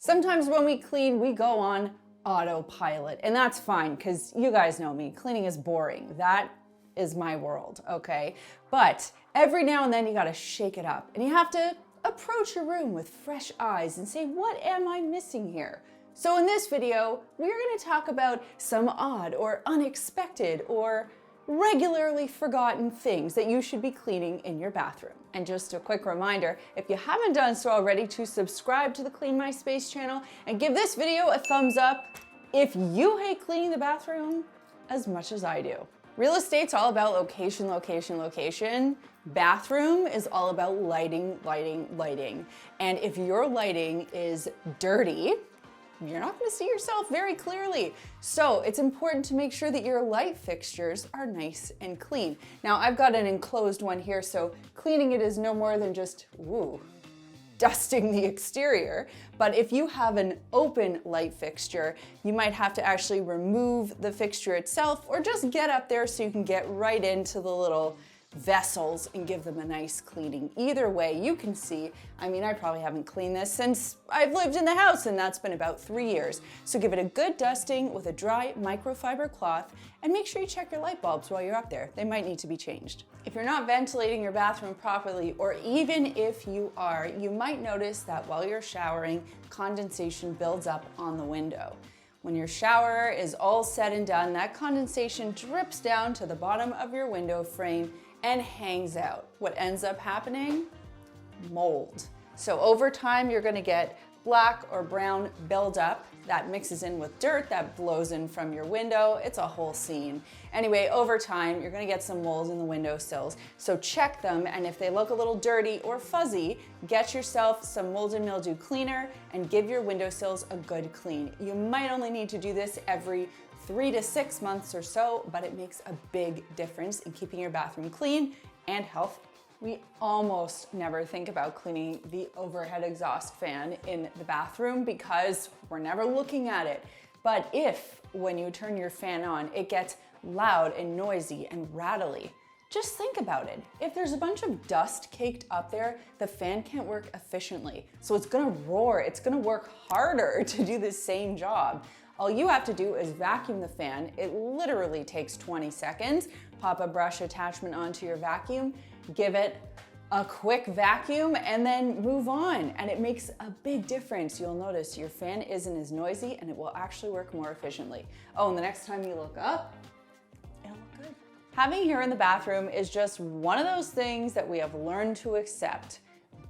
Sometimes when we clean, we go on autopilot, and that's fine because you guys know me, cleaning is boring. That is my world, okay? But every now and then you gotta shake it up and you have to approach your room with fresh eyes and say, what am I missing here? So in this video, we're gonna talk about some odd or unexpected or regularly forgotten things that you should be cleaning in your bathroom. And just a quick reminder, if you haven't done so already, to subscribe to the Clean My Space channel and give this video a thumbs up if you hate cleaning the bathroom as much as I do. Real estate's all about location, location, location. Bathroom is all about lighting, lighting, lighting. And if your lighting is dirty, you're not going to see yourself very clearly. So it's important to make sure that your light fixtures are nice and clean. Now I've got an enclosed one here, so cleaning it is no more than just, dusting the exterior. But if you have an open light fixture, you might have to actually remove the fixture itself or just get up there so you can get right into the little vessels and give them a nice cleaning. Either way, you can see, I mean, I probably haven't cleaned this since I've lived in the house, and that's been about 3 years. So give it a good dusting with a dry microfiber cloth and make sure you check your light bulbs while you're up there. They might need to be changed. If you're not ventilating your bathroom properly, or even if you are, you might notice that while you're showering, condensation builds up on the window. When your shower is all said and done, that condensation drips down to the bottom of your window frame and hangs out. What ends up happening? Mold. So over time, you're gonna get black or brown buildup that mixes in with dirt that blows in from your window. It's a whole scene. Anyway, over time, you're gonna get some mold in the windowsills. So check them, and if they look a little dirty or fuzzy, get yourself some mold and mildew cleaner and give your windowsills a good clean. You might only need to do this every 3 to 6 months or so, but it makes a big difference in keeping your bathroom clean and healthy. We almost never think about cleaning the overhead exhaust fan in the bathroom because we're never looking at it. But if, when you turn your fan on, it gets loud and noisy and rattly, just think about it. If there's a bunch of dust caked up there, the fan can't work efficiently. So it's gonna roar, it's gonna work harder to do the same job. All you have to do is vacuum the fan. It literally takes 20 seconds. Pop a brush attachment onto your vacuum, give it a quick vacuum, and then move on. And it makes a big difference. You'll notice your fan isn't as noisy and it will actually work more efficiently. Oh, and the next time you look up, it'll look good. Having hair in the bathroom is just one of those things that we have learned to accept.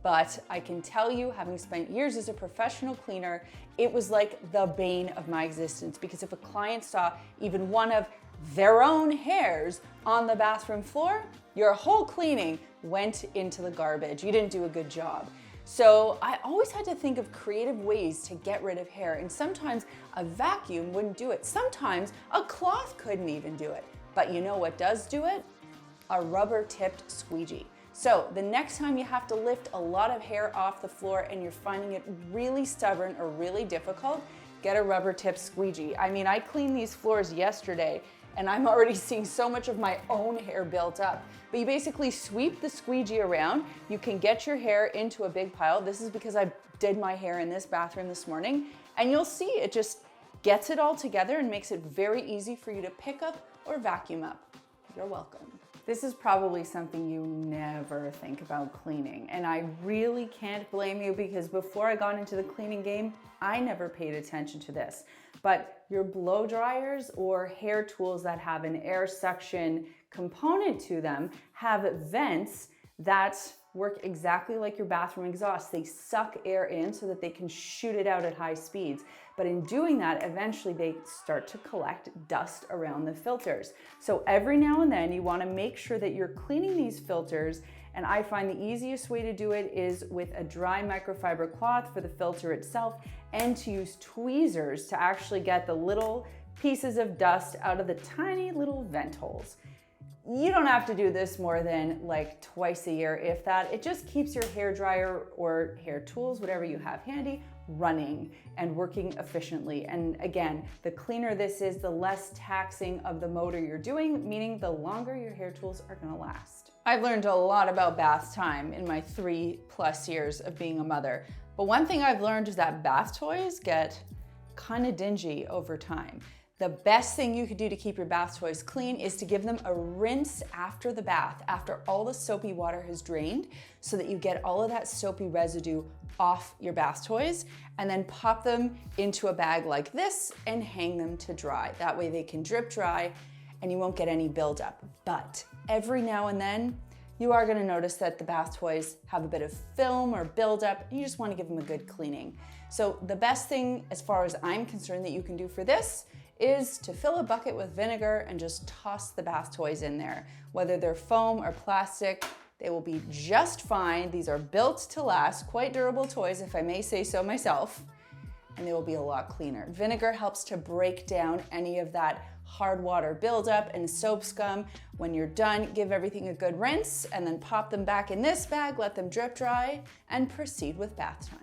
But I can tell you, having spent years as a professional cleaner, it was like the bane of my existence, because if a client saw even one of their own hairs on the bathroom floor, your whole cleaning went into the garbage. You didn't do a good job. So I always had to think of creative ways to get rid of hair, and sometimes a vacuum wouldn't do it. Sometimes a cloth couldn't even do it. But you know what does do it? A rubber-tipped squeegee. So the next time you have to lift a lot of hair off the floor and you're finding it really stubborn or really difficult, get a rubber tip squeegee. I mean, I cleaned these floors yesterday and I'm already seeing so much of my own hair built up. But you basically sweep the squeegee around. You can get your hair into a big pile. This is because I did my hair in this bathroom this morning, and you'll see it just gets it all together and makes it very easy for you to pick up or vacuum up. You're welcome. This is probably something you never think about cleaning, and I really can't blame you, because before I got into the cleaning game, I never paid attention to this. But your blow dryers or hair tools that have an air suction component to them have vents that work exactly like your bathroom exhaust. They suck air in so that they can shoot it out at high speeds. But in doing that, eventually they start to collect dust around the filters. So every now and then you want to make sure that you're cleaning these filters, and I find the easiest way to do it is with a dry microfiber cloth for the filter itself, and to use tweezers to actually get the little pieces of dust out of the tiny little vent holes. You don't have to do this more than like twice a year, if that. It just keeps your hair dryer or hair tools, whatever you have handy, running and working efficiently. And again, the cleaner this is, the less taxing of the motor you're doing, meaning the longer your hair tools are gonna last. I've learned a lot about bath time in my 3+ years of being a mother. But one thing I've learned is that bath toys get kind of dingy over time. The best thing you could do to keep your bath toys clean is to give them a rinse after the bath, after all the soapy water has drained, so that you get all of that soapy residue off your bath toys, and then pop them into a bag like this and hang them to dry. That way they can drip dry and you won't get any buildup. But every now and then, you are gonna notice that the bath toys have a bit of film or buildup, and you just wanna give them a good cleaning. So the best thing, as far as I'm concerned, that you can do for this is to fill a bucket with vinegar and just toss the bath toys in there. Whether they're foam or plastic, they will be just fine. These are built to last, quite durable toys, if I may say so myself, and they will be a lot cleaner. Vinegar helps to break down any of that hard water buildup and soap scum. When you're done, give everything a good rinse and then pop them back in this bag, let them drip dry, and proceed with bath time.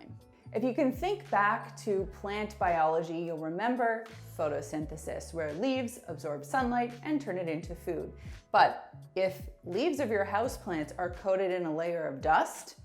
If you can think back to plant biology, you'll remember photosynthesis, where leaves absorb sunlight and turn it into food. But if leaves of your houseplants are coated in a layer of dust,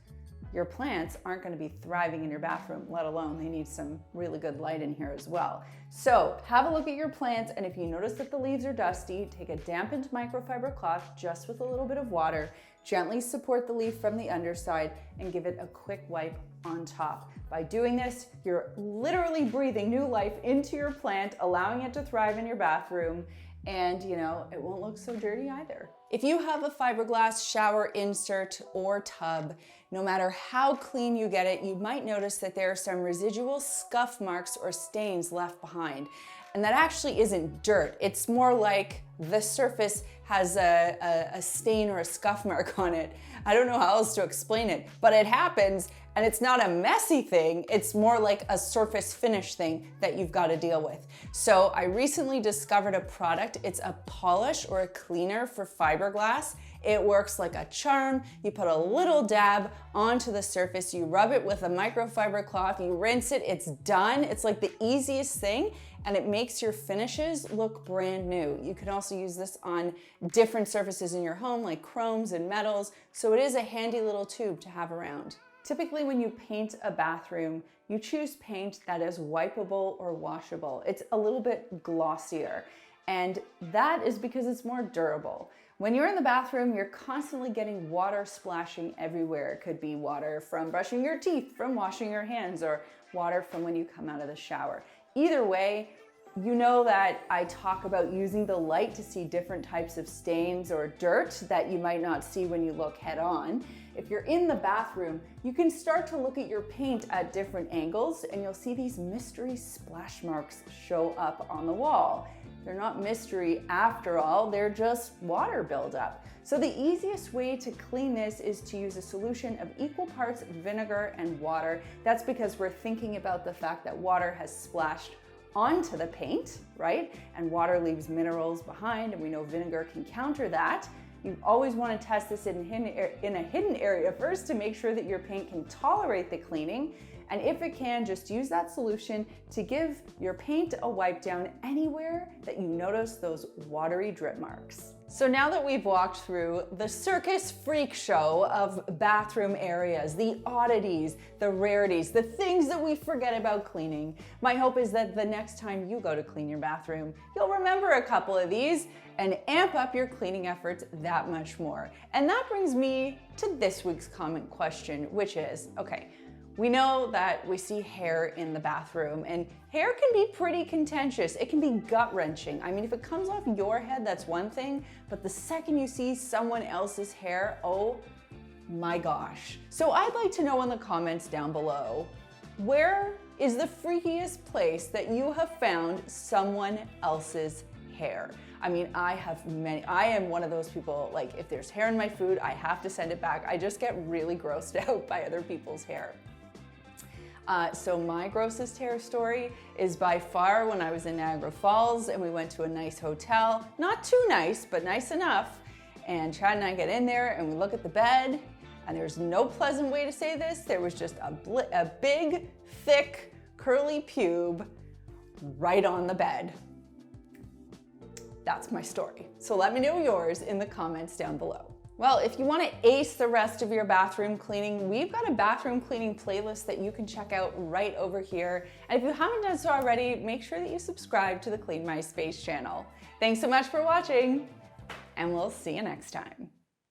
your plants aren't going to be thriving in your bathroom, let alone they need some really good light in here as well. So have a look at your plants, and if you notice that the leaves are dusty, take a dampened microfiber cloth just with a little bit of water, gently support the leaf from the underside, and give it a quick wipe on top. By doing this, you're literally breathing new life into your plant, allowing it to thrive in your bathroom, and it won't look so dirty either. If you have a fiberglass shower insert or tub, no matter how clean you get it, you might notice that there are some residual scuff marks or stains left behind. And that actually isn't dirt. It's more like the surface has a stain or a scuff mark on it. I don't know how else to explain it, but it happens, and it's not a messy thing. It's more like a surface finish thing that you've got to deal with. So I recently discovered a product. It's a polish or a cleaner for fiberglass. It works like a charm. You put a little dab onto the surface, you rub it with a microfiber cloth, you rinse it, it's done. It's like the easiest thing, and it makes your finishes look brand new. You can also use this on different surfaces in your home, like chromes and metals, so it is a handy little tube to have around. Typically, when you paint a bathroom, you choose paint that is wipeable or washable. It's a little bit glossier, and that is because it's more durable. When you're in the bathroom, you're constantly getting water splashing everywhere. It could be water from brushing your teeth, from washing your hands, or water from when you come out of the shower. Either way, you know that I talk about using the light to see different types of stains or dirt that you might not see when you look head on. If you're in the bathroom, you can start to look at your paint at different angles, and you'll see these mystery splash marks show up on the wall. They're not mystery after all, they're just water buildup. So the easiest way to clean this is to use a solution of equal parts vinegar and water. That's because we're thinking about the fact that water has splashed onto the paint, right? And water leaves minerals behind, and we know vinegar can counter that. You always want to test this in a hidden area first to make sure that your paint can tolerate the cleaning. And if it can, just use that solution to give your paint a wipe down anywhere that you notice those watery drip marks. So now that we've walked through the circus freak show of bathroom areas, the oddities, the rarities, the things that we forget about cleaning, my hope is that the next time you go to clean your bathroom, you'll remember a couple of these and amp up your cleaning efforts that much more. And that brings me to this week's comment question, which is, okay, we know that we see hair in the bathroom, and hair can be pretty contentious. It can be gut-wrenching. I mean, if it comes off your head, that's one thing, but the second you see someone else's hair, oh my gosh. So I'd like to know in the comments down below, where is the freakiest place that you have found someone else's hair? I mean, I am one of those people, like if there's hair in my food, I have to send it back. I just get really grossed out by other people's hair. So my grossest hair story is by far when I was in Niagara Falls and we went to a nice hotel. Not too nice, but nice enough. And Chad and I get in there and we look at the bed, and there's no pleasant way to say this. There was just a big, thick, curly pube right on the bed. That's my story. So let me know yours in the comments down below. Well, if you want to ace the rest of your bathroom cleaning, we've got a bathroom cleaning playlist that you can check out right over here. And if you haven't done so already, make sure that you subscribe to the Clean My Space channel. Thanks so much for watching, and we'll see you next time.